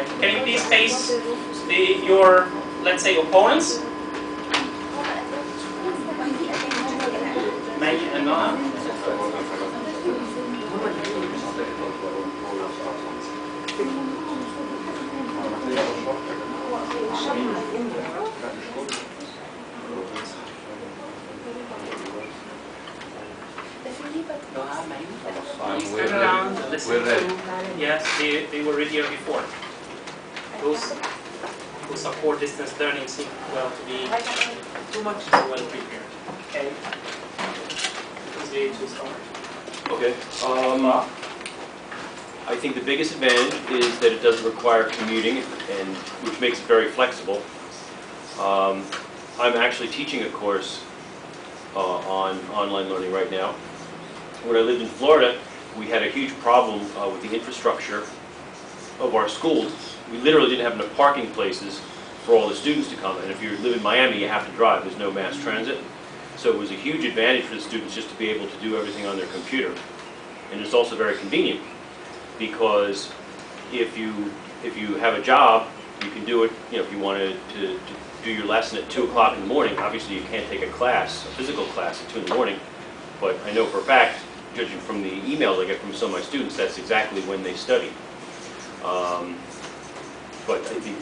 Right. Can you please face your, let's say, opponents? Maggie and Noah. Please turn around and listen to. Yes, they were already here before. Those who support distance learning seem well to be too much well prepared. Okay. Who's ready to start? Okay. I think the biggest advantage is that it doesn't require commuting, and which makes it very flexible. I'm actually teaching a course on online learning right now. When I lived in Florida, we had a huge problem with the infrastructure of our schools. We literally didn't have enough parking places for all the students to come. And if you live in Miami, you have to drive. There's no mass transit. So it was a huge advantage for the students just to be able to do everything on their computer. And it's also very convenient, because if you have a job, you can do it. You know, if you wanted to do your lesson at 2 o'clock in the morning, obviously you can't take a class, a physical class, at 2 in the morning. But I know for a fact, judging from the emails I get from some of my students, that's exactly when they study. But I think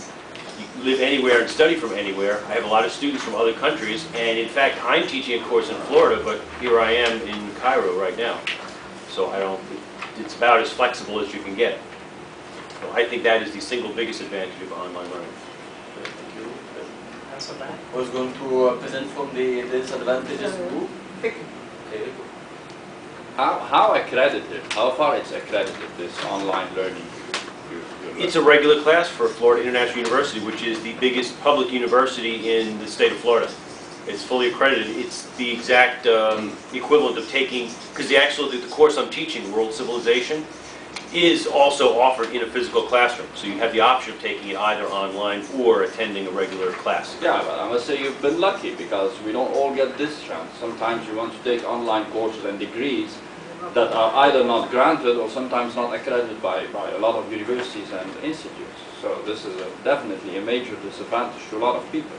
you can live anywhere and study from anywhere. I have a lot of students from other countries, and in fact, I'm teaching a course in Florida, but here I am in Cairo right now. So it's about as flexible as you can get. So I think that is the single biggest advantage of online learning. Thank you. Answer that. I was going to present from the disadvantages group. Okay. How accredited, how far it's accredited, this online learning? It's a regular class for Florida International University, which is the biggest public university in the state of Florida. It's fully accredited. It's the exact equivalent of taking, because the course I'm teaching, World Civilization, is also offered in a physical classroom. So you have the option of taking it either online or attending a regular class. Yeah, but I must say you've been lucky, because we don't all get this chance. Sometimes you want to take online courses and degrees that are either not granted or sometimes not accredited by a lot of universities and institutes. So this is definitely a major disadvantage to a lot of people.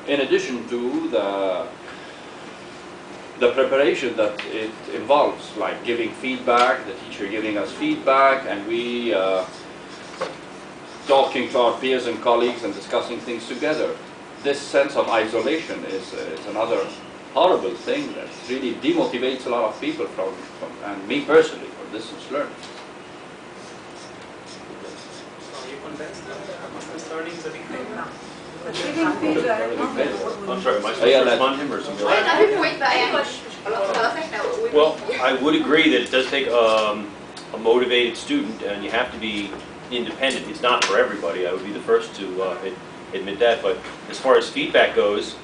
In addition to the preparation that it involves, like giving feedback, the teacher giving us feedback, and we talking to our peers and colleagues and discussing things together. This sense of isolation is another horrible thing that really demotivates a lot of people and me personally, for distance learning. Are you convinced that distance learning is a big thing? I'm sorry, am I supposed to respond to him or something like that? Well, I would agree that it does take a motivated student, and you have to be independent. It's not for everybody. I would be the first to admit that. But as far as feedback goes,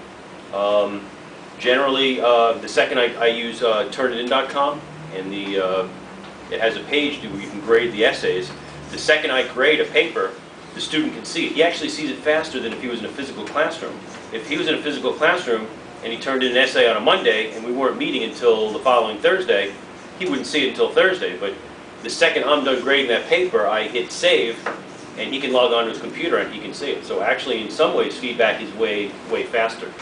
generally, the second I use turnitin.com, and it has a page where you can grade the essays. The second I grade a paper, the student can see it. He actually sees it faster than if he was in a physical classroom. If he was in a physical classroom and he turned in an essay on a Monday and we weren't meeting until the following Thursday, he wouldn't see it until Thursday. But the second I'm done grading that paper, I hit save, and he can log on to his computer and he can see it. So actually, in some ways, feedback is way faster.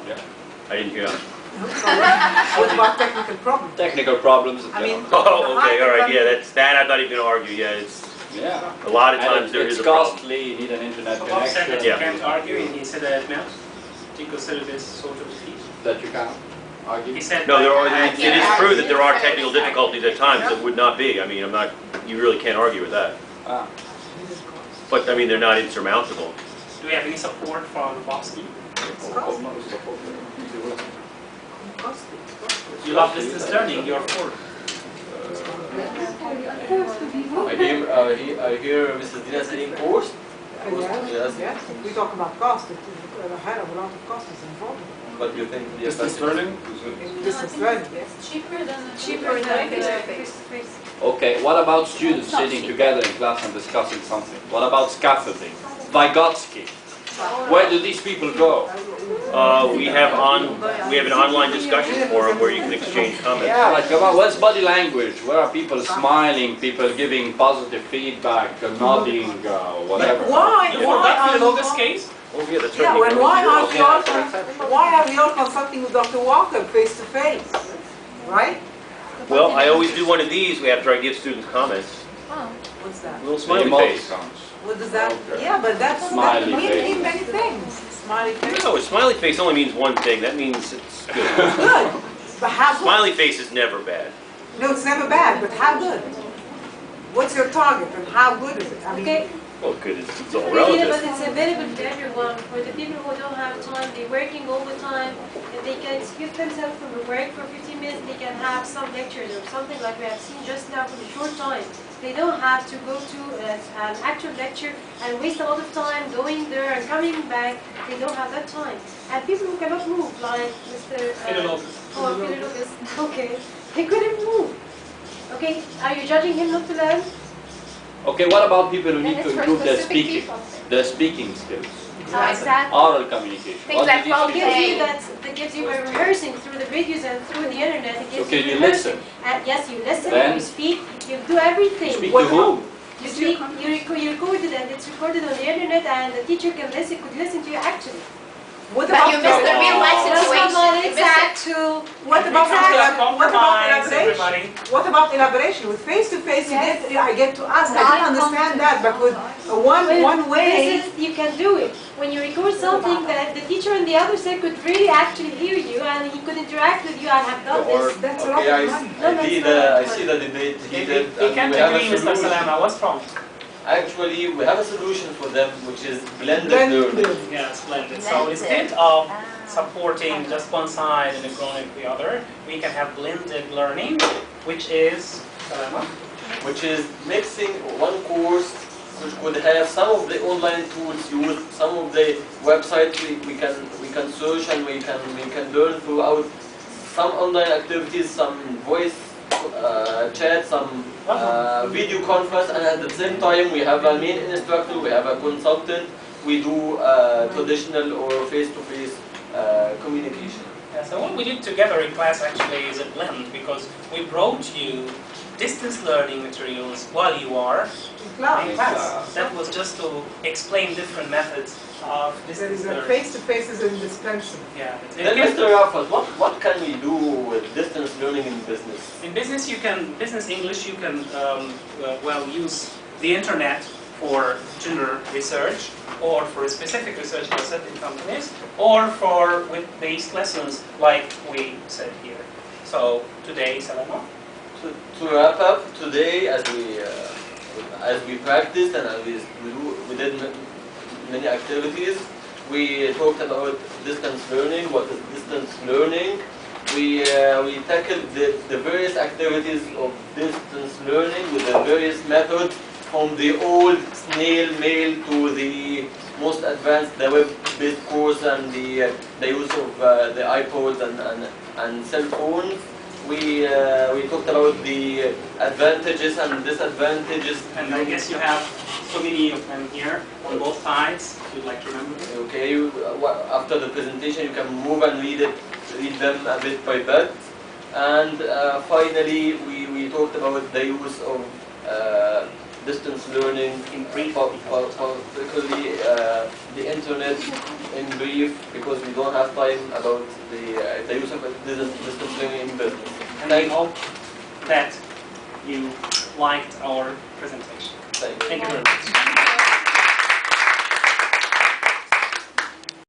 Yeah. I didn't hear that. What about technical problems? Technical problems. I mean, Oh, okay, all right, yeah, I'm not even going to argue. Yeah, it's a lot of times there is a problem. It's costly. You need an internet So Bob said that connection. you can't argue, and he said that it melts. Do you consider this sort of defeat? That you can argue. He said No, it is true that there are technical difficulties at times that would not be. I mean, you really can't argue with that. Ah. But I mean, they're not insurmountable. Do we have any support from Bob's team? You love distance learning, you're for it. I hear Mr. Dina saying course. Yes. We talk about cost. A hell of a lot of cost is involved. But you think the Distance learning? Distance learning, yes. Cheaper than face-to-face. Okay, what about students sitting together in class and discussing something? What about scaffolding? Vygotsky? Where do these people go? We have an online discussion forum where you can exchange comments. Yeah, like about what's body language? Where are people smiling, people giving positive feedback, nodding, whatever? But why? You forgot Philologus case? Oh yeah, that's Yeah, right. when why are we all consulting with Dr. Walker face to face, right? Well, I always do one of these after I give students comments. What's that? A little The smiley face. emoticons. What does that? Okay. Yeah, but that Smiley can face. mean many things. Smiley face. No, a smiley face only means one thing. That means it's good. Good. But how good? Smiley face is never bad. No, it's never bad, but how good? What's your target and how good is it? I mean, Okay, Well, good is it's all but relative. it's available to everyone. For the people who don't have time, they're working all the time, and they can excuse themselves from work for 15 minutes, they can have some lectures or something like we have seen just now for a short time. They don't have to go to an actual lecture and waste a lot of time going there and coming back. They don't have that time. And people who cannot move, like Mr. Philologus. Oh, Philologus. Okay, he couldn't move. Okay, are you judging him not to learn? Okay, what about people who need And to it's for improve their specific speaking, people. their speaking skills, Exactly. oral communication? Things What like do these well, people Gives do? you that gives you by rehearsing through the videos and through the internet. It gives Okay, you you rehearsing. listen. And yes, you listen, Then? you speak, you do everything. Speak What to whom? You speak, you record it, and it's recorded on the internet, and the teacher could listen to you actually. what But about you missed the real life That's situation. someone You missed exact it. to. what about Compromise, everybody. elaboration? What about elaboration? With face to face, Yes. I get to ask. I didn't understand that, but with one way. This is, you can do it. When you record something that the teacher on the other side could really actually hear you, and he could interact with you. I have done this. That's a lot Okay, of money. I see the debate heated, They and can't we have a agree, Mr. solution. Salama. What's wrong? Actually, we have a solution for them, which is blended Blended. learning. Yeah, splendid. So instead of supporting just one side and ignoring the other, we can have blended learning, which is Salama. Which is mixing one course which could have some of the online tools used, some of the websites we can search and we can learn throughout, some online activities, some voice chat, some video conference, and at the same time we have a main instructor, we have a consultant, we do traditional or face-to-face communication. Yeah, so what we did together in class actually is a blend, because we brought you distance learning materials while you are in class. That was just to explain different methods of There distance is a learning. face to face is indispensable. Yeah. Then Mr. Raafat, what can we do with distance learning in business? In business, business English, you can use the internet for general research, or for a specific research for certain companies, or for web-based lessons like we said here. So today, Salama. To wrap up, today as we practiced and as we did many activities, we talked about distance learning. What is distance learning? We tackled the various activities of distance learning with the various methods, from the old snail mail to the most advanced, the web-based course, and the use of the iPods and cell phones. We talked about the advantages and disadvantages. And I guess you have so many of them here on both sides. If you'd like to remember them. Okay, after the presentation you can move and read them a bit by bit. And finally we talked about the use of distance learning, particularly the internet in brief, because we don't have time about the use of distance learning in business. And I hope that you liked our presentation. Thank you. Thank you very much.